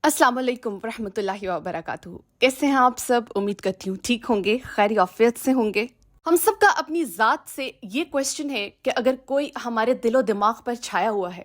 अस्सलाम वालेकुम वरहमतुल्लाहि वबरकातुहू। कैसे हैं आप सब? उम्मीद करती हूँ ठीक होंगे, खैर आफियत से होंगे। हम सब का अपनी ज़ात से ये क्वेश्चन है कि अगर कोई हमारे दिलो दिमाग पर छाया हुआ है,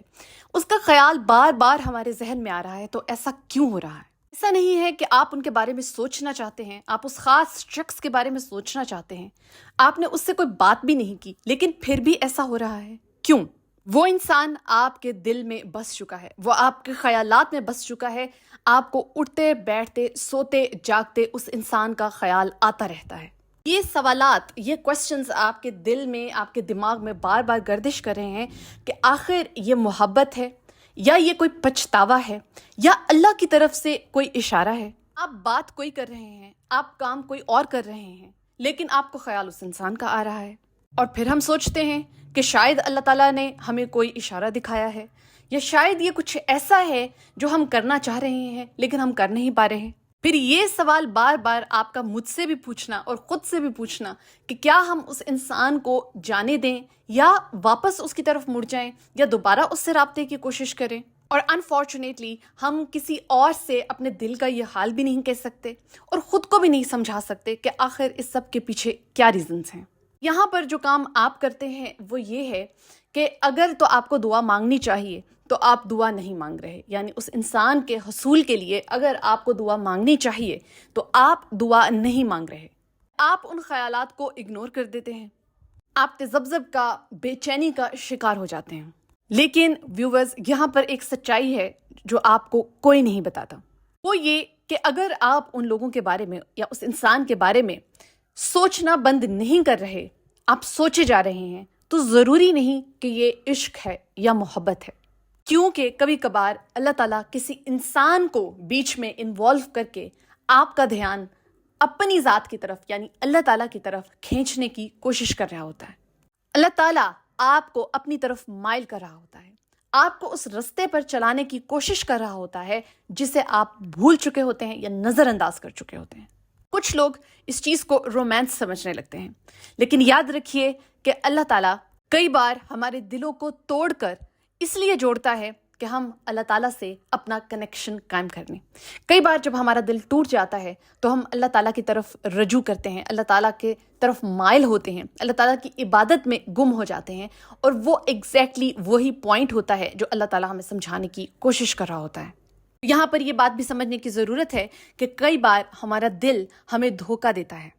उसका ख्याल बार बार हमारे जहन में आ रहा है, तो ऐसा क्यों हो रहा है? ऐसा नहीं है कि आप उनके बारे में सोचना चाहते हैं, आप उस खास शख्स के बारे में सोचना चाहते हैं, आपने उससे कोई बात भी नहीं की, लेकिन फिर भी ऐसा हो रहा है। क्यों? वो इंसान आपके दिल में बस चुका है, वो आपके ख्यालात में बस चुका है। आपको उठते बैठते सोते जागते उस इंसान का ख्याल आता रहता है। ये सवालात, ये क्वेश्चंस आपके दिल में, आपके दिमाग में बार बार गर्दिश कर रहे हैं कि आखिर ये मोहब्बत है या ये कोई पछतावा है या अल्लाह की तरफ से कोई इशारा है। आप बात कोई कर रहे हैं, आप काम कोई और कर रहे हैं, लेकिन आपको ख्याल उस इंसान का आ रहा है। और फिर हम सोचते हैं कि शायद अल्लाह ताला ने हमें कोई इशारा दिखाया है, या शायद ये कुछ ऐसा है जो हम करना चाह रहे हैं लेकिन हम कर नहीं पा रहे हैं। फिर ये सवाल बार बार आपका मुझसे भी पूछना और ख़ुद से भी पूछना कि क्या हम उस इंसान को जाने दें या वापस उसकी तरफ मुड़ जाएं या दोबारा उससे राब्ते की कोशिश करें। और अनफॉर्चुनेटली हम किसी और से अपने दिल का ये हाल भी नहीं कह सकते और ख़ुद को भी नहीं समझा सकते कि आखिर इस सब के पीछे क्या रीज़न्स हैं। यहाँ पर जो काम आप करते हैं वो ये है कि अगर तो आपको दुआ मांगनी चाहिए तो आप दुआ नहीं मांग रहे, यानी उस इंसान के हसूल के लिए अगर आपको दुआ मांगनी चाहिए तो आप दुआ नहीं मांग रहे। आप उन ख्यालात को इग्नोर कर देते हैं, आप तज़ब्ज़ब का, बेचैनी का शिकार हो जाते हैं। लेकिन व्यूवर्स, यहाँ पर एक सच्चाई है जो आपको कोई नहीं बताता। वो ये कि अगर आप उन लोगों के बारे में या उस इंसान के बारे में सोचना बंद नहीं कर रहे, आप सोचे जा रहे हैं, तो ज़रूरी नहीं कि ये इश्क है या मोहब्बत है। क्योंकि कभी कभार अल्लाह ताला किसी इंसान को बीच में इन्वॉल्व करके आपका ध्यान अपनी ज़ात की तरफ यानी अल्लाह ताला की तरफ खींचने की कोशिश कर रहा होता है। अल्लाह ताला आपको अपनी तरफ माइल कर रहा होता है, आपको उस रास्ते पर चलाने की कोशिश कर रहा होता है जिसे आप भूल चुके होते हैं या नज़रअंदाज कर चुके होते हैं। कुछ लोग इस चीज़ को रोमांस समझने लगते हैं, लेकिन याद रखिए कि अल्लाह ताला कई बार हमारे दिलों को तोड़कर इसलिए जोड़ता है कि हम अल्लाह ताला से अपना कनेक्शन कायम कर लें। कई बार जब हमारा दिल टूट जाता है तो हम अल्लाह ताला की तरफ रजू करते हैं, अल्लाह ताला के तरफ माइल होते हैं, अल्लाह ताला की इबादत में गुम हो जाते हैं, और वो एग्जैक्टली वही पॉइंट होता है जो अल्लाह ताला हमें समझाने की कोशिश कर रहा होता है। यहाँ पर ये बात भी समझने की ज़रूरत है कि कई बार हमारा दिल हमें धोखा देता है।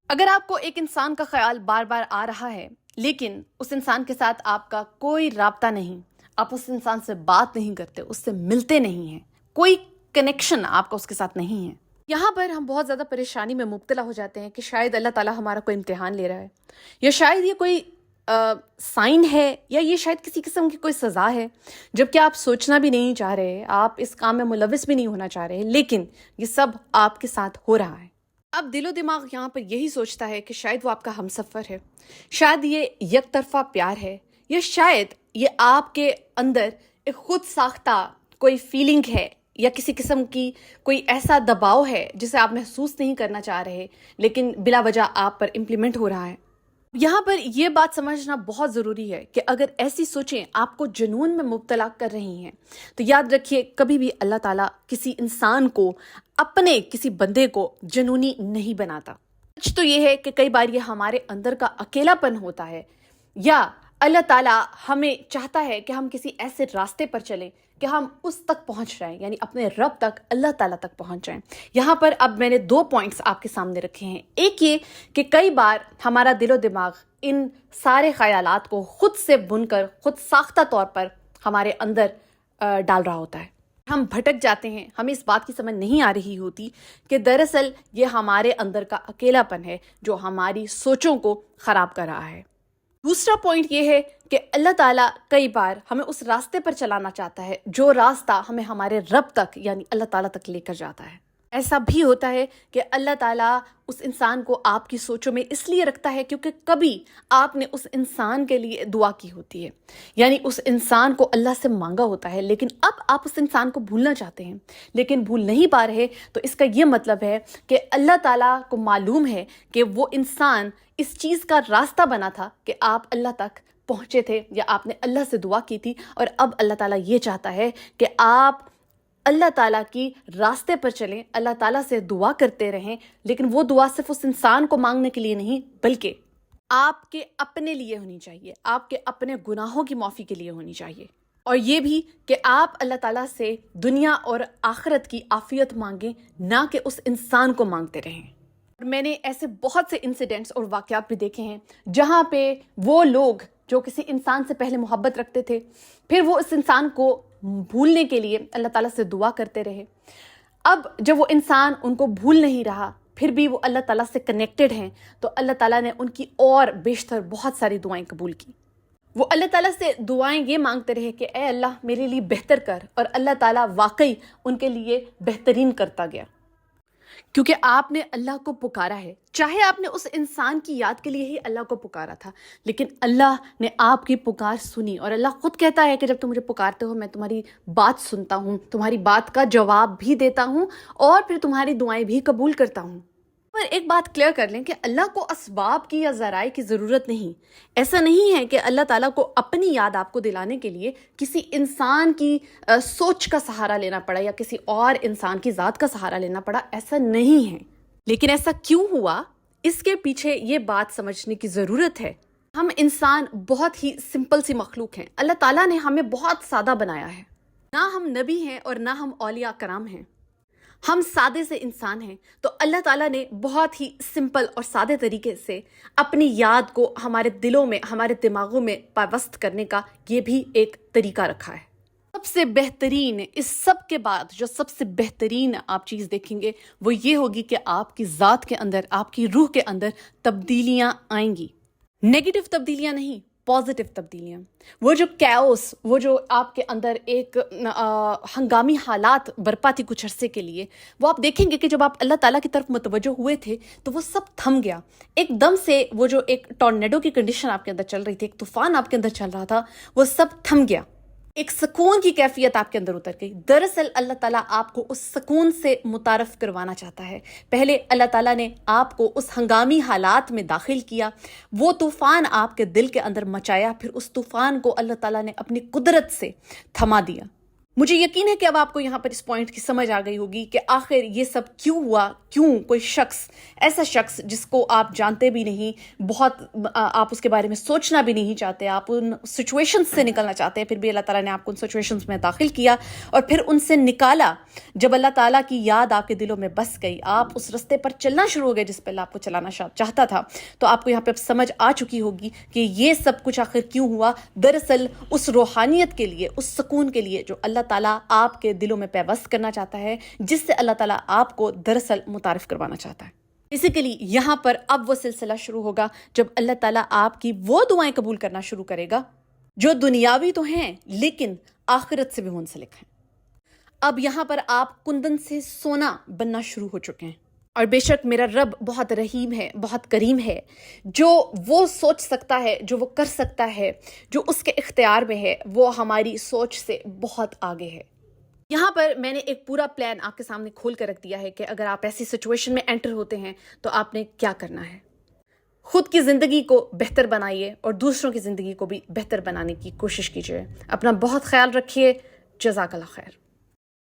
अगर आपको एक इंसान का ख्याल बार बार आ रहा है लेकिन उस इंसान के साथ आपका कोई राब्ता नहीं, आप उस इंसान से बात नहीं करते, उससे मिलते नहीं हैं, कोई कनेक्शन आपका उसके साथ नहीं है, यहाँ पर हम बहुत ज़्यादा परेशानी में मुब्तला हो जाते हैं कि शायद अल्लाह ताला हमारा कोई इम्तिहान ले रहा है, या शायद ये कोई साइन है, या ये शायद किसी किस्म की कोई सज़ा है, जबकि आप सोचना भी नहीं चाह रहे, आप इस काम में मुलविस भी नहीं होना चाह रहे, लेकिन ये सब आपके साथ हो रहा है। अब दिलो दिमाग यहाँ पर यही सोचता है कि शायद वो आपका हमसफ़र है, शायद ये एक तरफा प्यार है, या शायद ये आपके अंदर एक खुद साख्ता कोई फीलिंग है, या किसी किस्म की कोई ऐसा दबाव है जिसे आप महसूस नहीं करना चाह रहे लेकिन बिला वजह आप पर इम्प्लीमेंट हो रहा है। यहाँ पर यह बात समझना बहुत ज़रूरी है कि अगर ऐसी सोचें आपको जुनून में मुब्तला कर रही हैं तो याद रखिए, कभी भी अल्लाह ताला किसी इंसान को, अपने किसी बंदे को जुनूनी नहीं बनाता। सच तो ये है कि कई बार ये हमारे अंदर का अकेलापन होता है, या अल्लाह ताला हमें चाहता है कि हम किसी ऐसे रास्ते पर चलें कि हम उस तक पहुंच जाएं, यानी अपने रब तक, अल्लाह ताला तक पहुंच जाएं। यहाँ पर अब मैंने 2 पॉइंट्स आपके सामने रखे हैं। एक ये कि कई बार हमारा दिलो दिमाग इन सारे ख्यालात को खुद से बुनकर, खुद साख्ता तौर पर हमारे अंदर डाल रहा होता है। हम भटक जाते हैं, हमें इस बात की समझ नहीं आ रही होती कि दरअसल ये हमारे अंदर का अकेलापन है जो हमारी सोचों को ख़राब कर रहा है। दूसरा पॉइंट ये है कि अल्लाह ताला कई बार हमें उस रास्ते पर चलाना चाहता है जो रास्ता हमें हमारे रब तक यानी अल्लाह ताला तक लेकर जाता है। ऐसा भी होता है कि अल्लाह ताला उस इंसान को आपकी सोचों में इसलिए रखता है क्योंकि कभी आपने उस इंसान के लिए दुआ की होती है, यानी उस इंसान को अल्लाह से मांगा होता है, लेकिन अब आप उस इंसान को भूलना चाहते हैं लेकिन भूल नहीं पा रहे। तो इसका ये मतलब है कि अल्लाह ताला को मालूम है कि वो इंसान इस चीज़ का रास्ता बना था कि आप अल्लाह तक पहुँचे थे या आपने अल्लाह से दुआ की थी, और अब अल्लाह ताला ये चाहता है कि आप اللہ تعالیٰ کی راستے پر چلیں، اللہ تعالیٰ سے دعا کرتے رہیں، لیکن وہ دعا صرف اس انسان کو مانگنے کے لیے نہیں بلکہ آپ کے اپنے لیے ہونی چاہیے، آپ کے اپنے گناہوں کی معافی کے لیے ہونی چاہیے، اور یہ بھی کہ آپ اللہ تعالیٰ سے دنیا اور آخرت کی عافیت مانگیں، نہ کہ اس انسان کو مانگتے رہیں۔ میں نے ایسے بہت سے انسیڈنٹس اور واقعات بھی دیکھے ہیں جہاں پہ وہ لوگ جو کسی انسان سے پہلے محبت رکھتے تھے، پھر وہ اس انسان کو بھولنے کے لیے اللہ تعالیٰ سے دعا کرتے رہے۔ اب جب وہ انسان ان کو بھول نہیں رہا، پھر بھی وہ اللہ تعالیٰ سے کنیکٹڈ ہیں، تو اللہ تعالیٰ نے ان کی اور بیشتر بہت ساری دعائیں قبول کی۔ وہ اللہ تعالیٰ سے دعائیں یہ مانگتے رہے کہ اے اللہ میرے لیے بہتر کر، اور اللہ تعالیٰ واقعی ان کے لیے بہترین کرتا گیا، کیونکہ آپ نے اللہ کو پکارا ہے۔ چاہے آپ نے اس انسان کی یاد کے لیے ہی اللہ کو پکارا تھا، لیکن اللہ نے آپ کی پکار سنی، اور اللہ خود کہتا ہے کہ جب تم مجھے پکارتے ہو میں تمہاری بات سنتا ہوں، تمہاری بات کا جواب بھی دیتا ہوں، اور پھر تمہاری دعائیں بھی قبول کرتا ہوں۔ پر ایک بات کلیئر کر لیں کہ اللہ کو اسباب کی یا ذرائع کی ضرورت نہیں۔ ایسا نہیں ہے کہ اللہ تعالیٰ کو اپنی یاد آپ کو دلانے کے لیے کسی انسان کی سوچ کا سہارا لینا پڑا یا کسی اور انسان کی ذات کا سہارا لینا پڑا، ایسا نہیں ہے۔ لیکن ایسا کیوں ہوا، اس کے پیچھے یہ بات سمجھنے کی ضرورت ہے۔ ہم انسان بہت ہی سمپل سی مخلوق ہیں، اللہ تعالیٰ نے ہمیں بہت سادہ بنایا ہے، نہ ہم نبی ہیں اور نہ ہم اولیاء کرام ہیں، ہم سادے سے انسان ہیں۔ تو اللہ تعالیٰ نے بہت ہی سمپل اور سادے طریقے سے اپنی یاد کو ہمارے دلوں میں، ہمارے دماغوں میں پیوست کرنے کا یہ بھی ایک طریقہ رکھا ہے۔ سب سے بہترین، اس سب کے بعد جو سب سے بہترین آپ چیز دیکھیں گے وہ یہ ہوگی کہ آپ کی ذات کے اندر، آپ کی روح کے اندر تبدیلیاں آئیں گی۔ نیگیٹو تبدیلیاں نہیں، پازیٹیو تبدیلیاں۔ وہ جو کیوس، وہ جو آپ کے اندر ایک ہنگامی حالات برپا تھی کچھ عرصے کے لیے، وہ آپ دیکھیں گے کہ جب آپ اللہ تعالیٰ کی طرف متوجہ ہوئے تھے تو وہ سب تھم گیا۔ ایک دم سے وہ جو ایک ٹورنیڈو کی کنڈیشن آپ کے اندر چل رہی تھی، ایک طوفان آپ کے اندر چل رہا تھا، وہ سب تھم گیا۔ ایک سکون کی کیفیت آپ کے اندر اتر گئی۔ دراصل اللہ تعالیٰ آپ کو اس سکون سے متعارف کروانا چاہتا ہے۔ پہلے اللہ تعالیٰ نے آپ کو اس ہنگامی حالات میں داخل کیا، وہ طوفان آپ کے دل کے اندر مچایا، پھر اس طوفان کو اللہ تعالیٰ نے اپنی قدرت سے تھما دیا۔ مجھے یقین ہے کہ اب آپ کو یہاں پر اس پوائنٹ کی سمجھ آ گئی ہوگی کہ آخر یہ سب کیوں ہوا، کیوں کوئی شخص، ایسا شخص جس کو آپ جانتے بھی نہیں، بہت آپ اس کے بارے میں سوچنا بھی نہیں چاہتے، آپ ان سچویشنز سے نکلنا چاہتے ہیں، پھر بھی اللہ تعالیٰ نے آپ کو ان سچویشنز میں داخل کیا اور پھر ان سے نکالا۔ جب اللہ تعالیٰ کی یاد آپ کے دلوں میں بس گئی، آپ اس رستے پر چلنا شروع ہو گئے جس پہ اللہ آپ کو چلانا چاہتا تھا، تو آپ کو یہاں پہ اب سمجھ آ چکی ہوگی کہ یہ سب کچھ آخر کیوں ہوا۔ دراصل اس روحانیت کے لیے، اس سکون کے لیے جو اللہ تعالیٰ آپ کے دلوں میں پیوست کرنا چاہتا ہے، جس سے اللہ تعالیٰ آپ کو دراصل متعارف کروانا چاہتا ہے۔ اسی کے لیے یہاں پر اب وہ سلسلہ شروع ہوگا جب اللہ تعالیٰ آپ کی وہ دعائیں قبول کرنا شروع کرے گا جو دنیاوی تو ہیں لیکن آخرت سے بھی منسلک ہیں۔ اب یہاں پر آپ کندن سے سونا بننا شروع ہو چکے ہیں، اور بے شک میرا رب بہت رحیم ہے، بہت کریم ہے، جو وہ سوچ سکتا ہے، جو وہ کر سکتا ہے، جو اس کے اختیار میں ہے، وہ ہماری سوچ سے بہت آگے ہے۔ یہاں پر میں نے ایک پورا پلان آپ کے سامنے کھول کر رکھ دیا ہے کہ اگر آپ ایسی سچویشن میں انٹر ہوتے ہیں تو آپ نے کیا کرنا ہے۔ خود کی زندگی کو بہتر بنائیے اور دوسروں کی زندگی کو بھی بہتر بنانے کی کوشش کیجیے۔ اپنا بہت خیال رکھیے۔ جزاک اللہ خیر۔